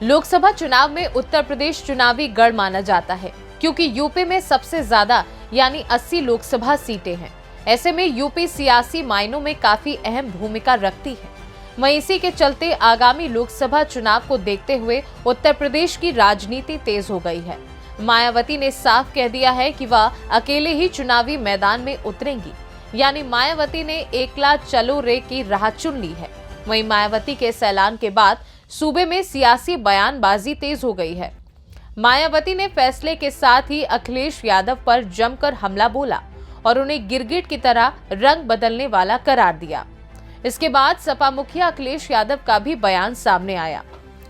लोकसभा चुनाव में उत्तर प्रदेश चुनावी गढ़ माना जाता है, क्योंकि यूपी में सबसे ज्यादा यानी 80 लोकसभा सीटें हैं। ऐसे में यूपी सियासी मायनों में काफी अहम भूमिका रखती है। वहीं इसी के चलते आगामी लोकसभा चुनाव को देखते हुए उत्तर प्रदेश की राजनीति तेज हो गई है। मायावती ने साफ कह दिया है कि वह अकेले ही चुनावी मैदान में उतरेंगी, यानी मायावती ने एकला चलो रे की राह चुन ली है। वहीं मायावती के इस ऐलान के बाद सूबे में सियासी बयानबाजी तेज हो गई है। मायावती ने फैसले के साथ ही अखिलेश यादव पर जमकर हमला बोला और उन्हें गिरगिट की तरह रंग बदलने वाला करार दिया। इसके बाद सपा मुखिया अखिलेश यादव का भी बयान सामने आया।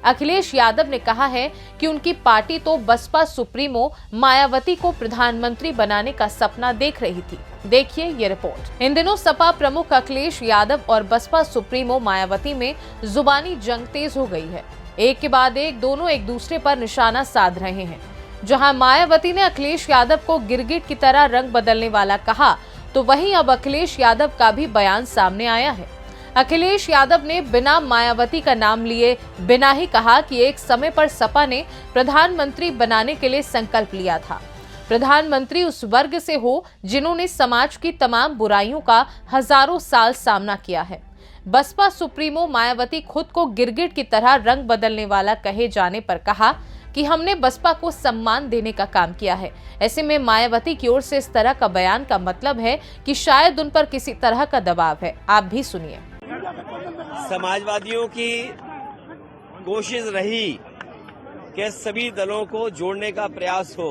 अखिलेश यादव ने कहा है कि उनकी पार्टी तो बसपा सुप्रीमो मायावती को प्रधानमंत्री बनाने का सपना देख रही थी। देखिए ये रिपोर्ट। इन दिनों सपा प्रमुख अखिलेश यादव और बसपा सुप्रीमो मायावती में जुबानी जंग तेज हो गई है। एक के बाद एक दोनों एक दूसरे पर निशाना साध रहे हैं। जहां मायावती ने अखिलेश यादव को गिरगिट की तरह रंग बदलने वाला कहा, तो वहीं अब अखिलेश यादव का भी बयान सामने आया है। अखिलेश यादव ने बिना मायावती का नाम लिए बिना ही कहा कि एक समय पर सपा ने प्रधानमंत्री बनाने के लिए संकल्प लिया था। प्रधानमंत्री उस वर्ग से हो जिन्होंने समाज की तमाम बुराइयों का हजारों साल सामना किया है। बसपा सुप्रीमो मायावती खुद को गिरगिट की तरह रंग बदलने वाला कहे जाने पर कहा कि हमने बसपा को सम्मान देने का काम किया है। ऐसे में मायावती की ओर से इस तरह का बयान का मतलब है कि शायद उन पर किसी तरह का दबाव है। आप भी सुनिए। समाजवादियों की कोशिश रही कि सभी दलों को जोड़ने का प्रयास हो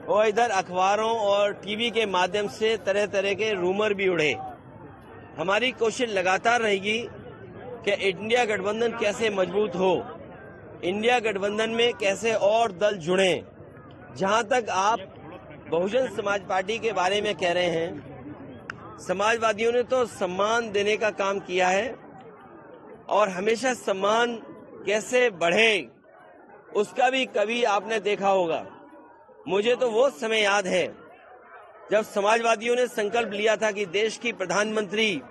और इधर अखबारों और टीवी के माध्यम से तरह तरह के रूमर भी उड़े। हमारी कोशिश लगातार रहेगी कि इंडिया गठबंधन कैसे मजबूत हो, इंडिया गठबंधन में कैसे और दल जुड़ें। जहां तक आप बहुजन समाज पार्टी के बारे में कह रहे हैं, समाजवादियों ने तो सम्मान देने का काम किया है और हमेशा सम्मान कैसे बढ़े उसका भी कभी आपने देखा होगा। मुझे तो वो समय याद है जब समाजवादियों ने संकल्प लिया था कि देश की प्रधानमंत्री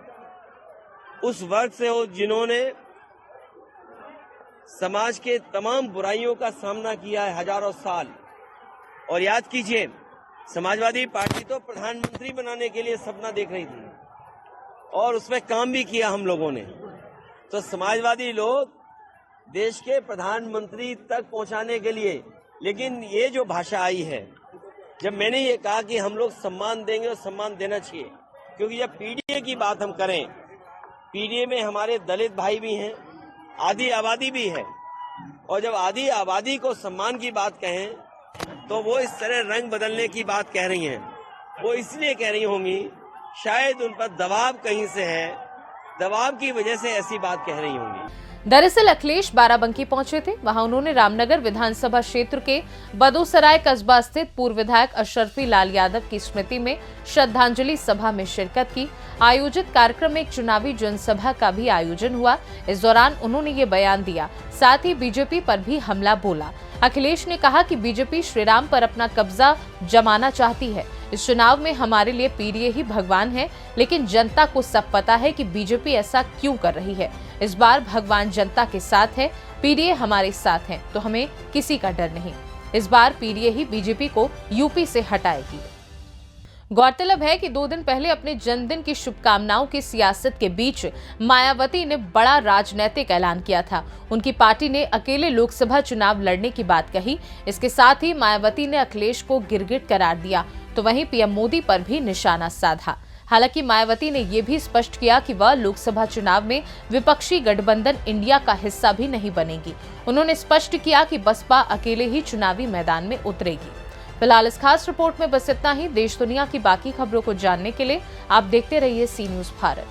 उस वर्ग से हो जिन्होंने समाज के तमाम बुराइयों का सामना किया है हजारों साल। और याद कीजिए, समाजवादी पार्टी तो प्रधानमंत्री बनाने के लिए सपना देख रही थी और उसमें काम भी किया हम लोगों ने। तो समाजवादी लोग देश के प्रधानमंत्री तक पहुंचाने के लिए, लेकिन ये जो भाषा आई है, जब मैंने ये कहा कि हम लोग सम्मान देंगे और सम्मान देना चाहिए, क्योंकि जब पीडीए की बात हम करें, पीडीए में हमारे दलित भाई भी हैं, आधी आबादी भी है, और जब आधी आबादी को सम्मान की बात कहें तो वो इस तरह रंग बदलने की बात कह रही हैं। वो इसलिए कह रही होंगी, शायद उन पर दबाव कहीं से है, दबाव की वजह से ऐसी बात कह रही होंगी। दरअसल अखिलेश बाराबंकी पहुंचे थे। वहां उन्होंने रामनगर विधानसभा क्षेत्र के बदोसराय कस्बा स्थित पूर्व विधायक अशरफी लाल यादव की स्मृति में श्रद्धांजलि सभा में शिरकत की। आयोजित कार्यक्रम में एक चुनावी जनसभा का भी आयोजन हुआ। इस दौरान उन्होंने ये बयान दिया, साथ ही बीजेपी पर भी हमला बोला। अखिलेश ने कहा कि बीजेपी श्रीराम पर अपना कब्जा जमाना चाहती है। इस चुनाव में हमारे लिए पीडीए ही भगवान है, लेकिन जनता को सब पता है कि बीजेपी ऐसा क्यों कर रही है। इस बार भगवान जनता के साथ है, पीडीए हमारे साथ है, तो हमें किसी का डर नहीं। इस बार पीडीए ही बीजेपी को यूपी से हटाएगी। गौरतलब है कि 2 दिन पहले अपने जन्मदिन की शुभकामनाओं की सियासत के बीच मायावती ने बड़ा राजनीतिक ऐलान किया था। उनकी पार्टी ने अकेले लोकसभा चुनाव लड़ने की बात कही। इसके साथ ही मायावती ने अखिलेश को गिरगिट करार दिया, तो वहीं पीएम मोदी पर भी निशाना साधा। हालांकि मायावती ने यह भी स्पष्ट किया कि वह लोकसभा चुनाव में विपक्षी गठबंधन इंडिया का हिस्सा भी नहीं बनेगी। उन्होंने स्पष्ट किया कि बसपा अकेले ही चुनावी मैदान में उतरेगी। फिलहाल इस खास रिपोर्ट में बस इतना ही। देश दुनिया की बाकी खबरों को जानने के लिए आप देखते रहिए सी न्यूज़ भारत।